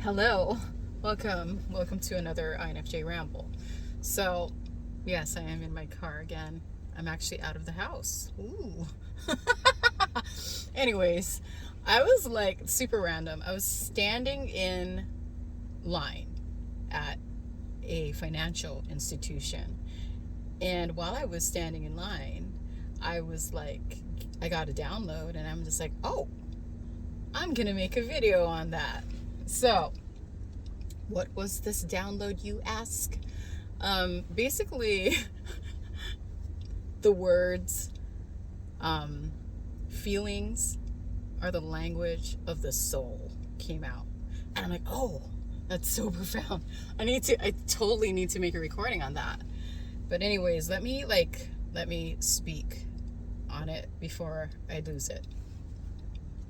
Hello, welcome to another INFJ ramble. So, yes, I am in my car again. I'm actually out of the house. Ooh. Anyways, I was like super random. I was standing in line at a financial institution, and while I was standing in line, I was like, I got a download, and I'm just like, oh, I'm gonna make a video on that. So, what was this download, you ask? Basically, the words um, feelings are the language of the soul came out. And I'm like, oh, that's so profound. I totally need to make a recording on that. But anyways, let me speak on it before I lose it.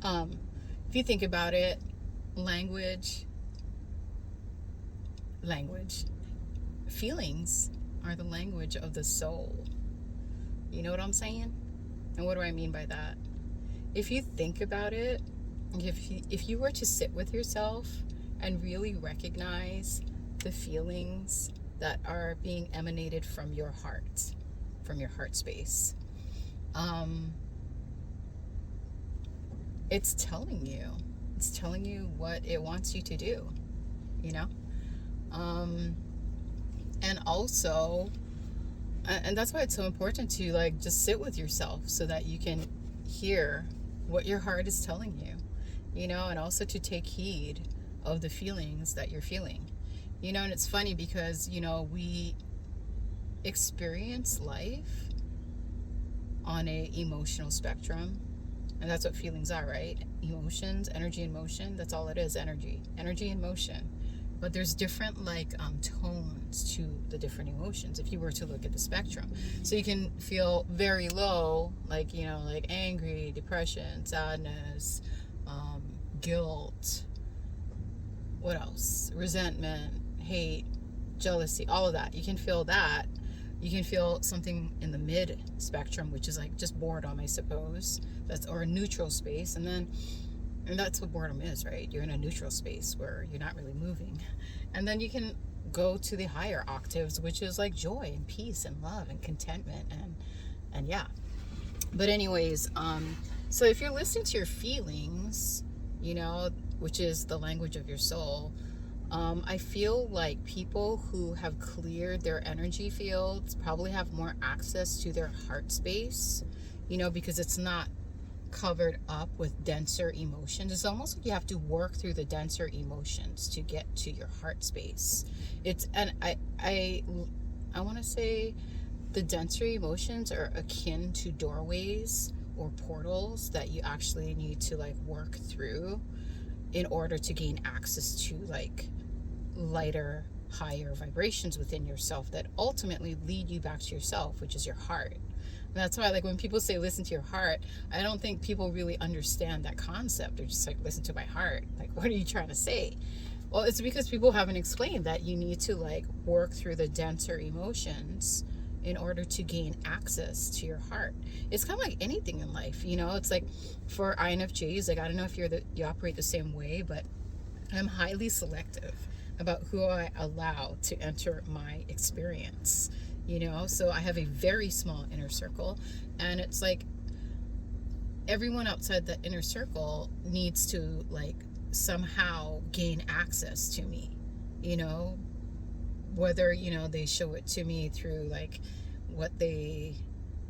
If you think about it, language, language, feelings are the language of the soul. You know what I'm saying? And what do I mean by that? If you think about it, if you were to sit with yourself and really recognize the feelings that are being emanated from your heart space, it's telling you what it wants you to do, you know? And also, and that's why it's so important to like just sit with yourself so that you can hear what your heart is telling you, and also to take heed of the feelings that you're feeling, and it's funny because, we experience life on a emotional spectrum, and that's what feelings are, right? Emotions, energy and motion, that's all it is. Energy and motion. But there's different tones to the different emotions if you were to look at the spectrum. So you can feel very low, like angry, depression, sadness, guilt, what else, resentment, hate, jealousy, all of that. You can feel that. You can feel something in the mid spectrum, which is like just boredom, I suppose. Or a neutral space. And that's what boredom is, right? You're in a neutral space where you're not really moving. And then you can go to the higher octaves, which is like joy and peace and love and contentment and yeah. But anyways, so if you're listening to your feelings, which is the language of your soul, I feel like people who have cleared their energy fields probably have more access to their heart space, because it's not covered up with denser emotions. It's almost like you have to work through the denser emotions to get to your heart space. I want to say the denser emotions are akin to doorways or portals that you actually need to like work through in order to gain access to like lighter, higher vibrations within yourself that ultimately lead you back to yourself, which is your heart. And that's why, like, when people say listen to your heart, I don't think people really understand that concept. They're just like, listen to my heart. Like, what are you trying to say? Well, it's because people haven't explained that you need to like work through the denser emotions in order to gain access to your heart. It's kind of like anything in life, it's like for INFJs, like, I don't know if you operate the same way, but I'm highly selective about who I allow to enter my experience, so I have a very small inner circle, and it's like everyone outside that inner circle needs to like somehow gain access to me, whether they show it to me through like what they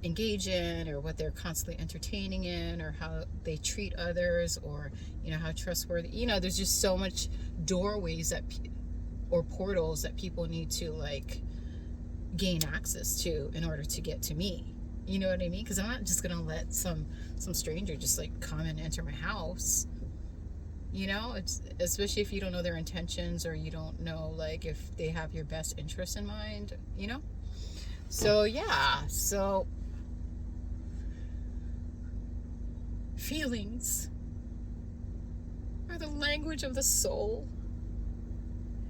engage in or what they're constantly entertaining in or how they treat others or how trustworthy, there's just so much doorways or portals that people need to like gain access to in order to get to me. You know what I mean? Because I'm not just gonna let some stranger just like come and enter my house. It's especially if you don't know their intentions or you don't know like if they have your best interest in mind. So yeah. So feelings are the language of the soul.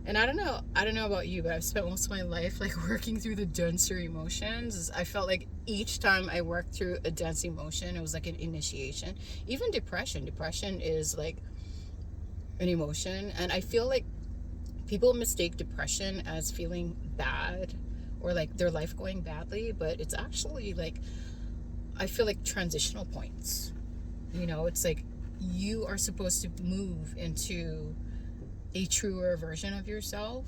And I don't know about you, but I've spent most of my life like working through the denser emotions. I felt like each time I worked through a dense emotion, it was like an initiation. Even depression is like an emotion. And I feel like people mistake depression as feeling bad or like their life going badly, but it's actually like, I feel like transitional points. It's like you are supposed to move into a truer version of yourself.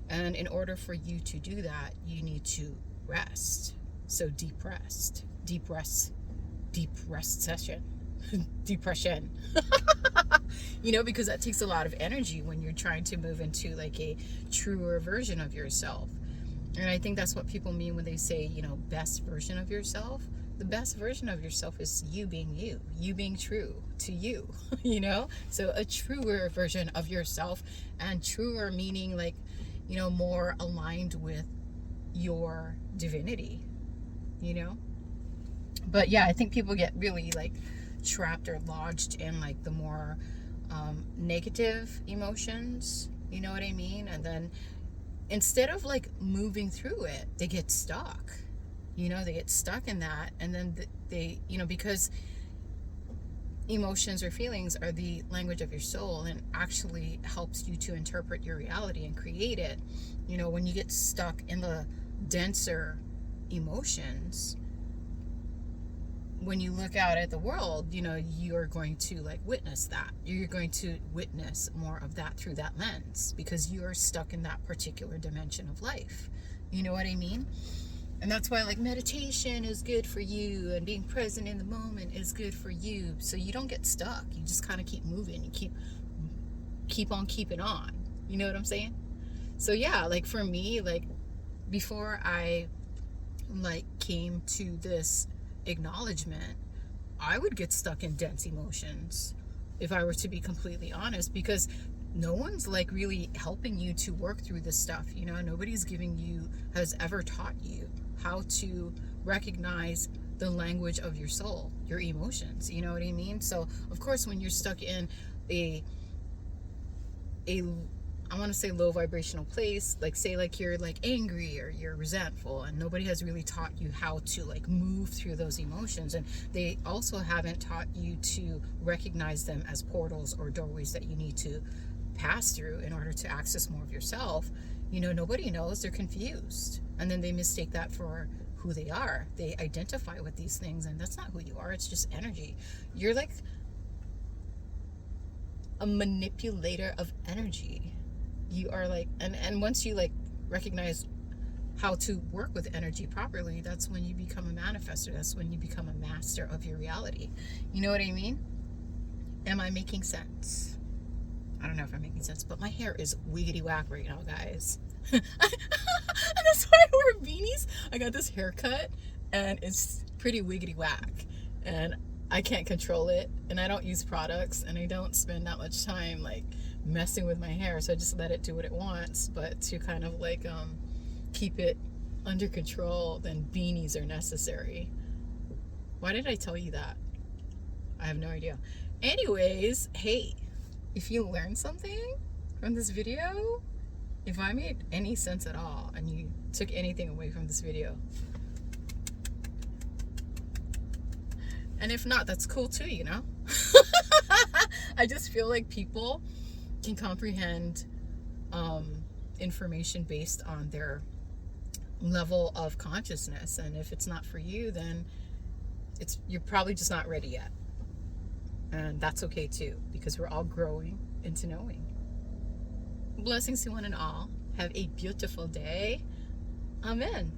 And in order for you to do that, you need to rest. So deep rest session, depression. Because that takes a lot of energy when you're trying to move into like a truer version of yourself. And I think that's what people mean when they say, best version of yourself. The best version of yourself is you being true to you, So a truer version of yourself, and truer meaning like, more aligned with your divinity, you know? But yeah, I think people get really like trapped or lodged in like the more negative emotions, you know what I mean? And then instead of like moving through it, they get stuck. They get stuck in that, and then they, because emotions or feelings are the language of your soul and actually helps you to interpret your reality and create it. When you get stuck in the denser emotions, when you look out at the world, you're going to like witness that. You're going to witness more of that through that lens because you're stuck in that particular dimension of life. You know what I mean? And that's why like meditation is good for you, and being present in the moment is good for you. So you don't get stuck. You just kind of keep moving. You keep on keeping on. You know what I'm saying? So yeah, like for me, like before I like came to this acknowledgement, I would get stuck in dense emotions, if I were to be completely honest, because no one's like really helping you to work through this stuff. Nobody's has ever taught you how to recognize the language of your soul, your emotions. You know what I mean? So of course, when you're stuck in a I want to say low vibrational place, like say like you're like angry or you're resentful, and nobody has really taught you how to like move through those emotions, and they also haven't taught you to recognize them as portals or doorways that you need to pass through in order to access more of yourself. Nobody knows. They're confused, and then they mistake that for who they are. They identify with these things, and that's not who you are. It's just energy. You're like a manipulator of energy. You are like, and once you like recognize how to work with energy properly, that's when you become a manifester. That's when you become a master of your reality. You know what I mean? Am I making sense? I don't know if I'm making sense, but my hair is wiggity whack right now, guys. And that's why I wear beanies. I got this haircut and it's pretty wiggity whack, and I can't control it, and I don't use products, and I don't spend that much time like messing with my hair, so I just let it do what it wants. But to kind of like keep it under control, then beanies are necessary. Why did I tell you that? I have no idea. Anyways, hey, if you learned something from this video, if I made any sense at all and you took anything away from this video, and if not, that's cool too, I just feel like people can comprehend information based on their level of consciousness, and if it's not for you, then you're probably just not ready yet, and that's okay too, because we're all growing into knowing. Blessings to one and all. Have a beautiful day. Amen.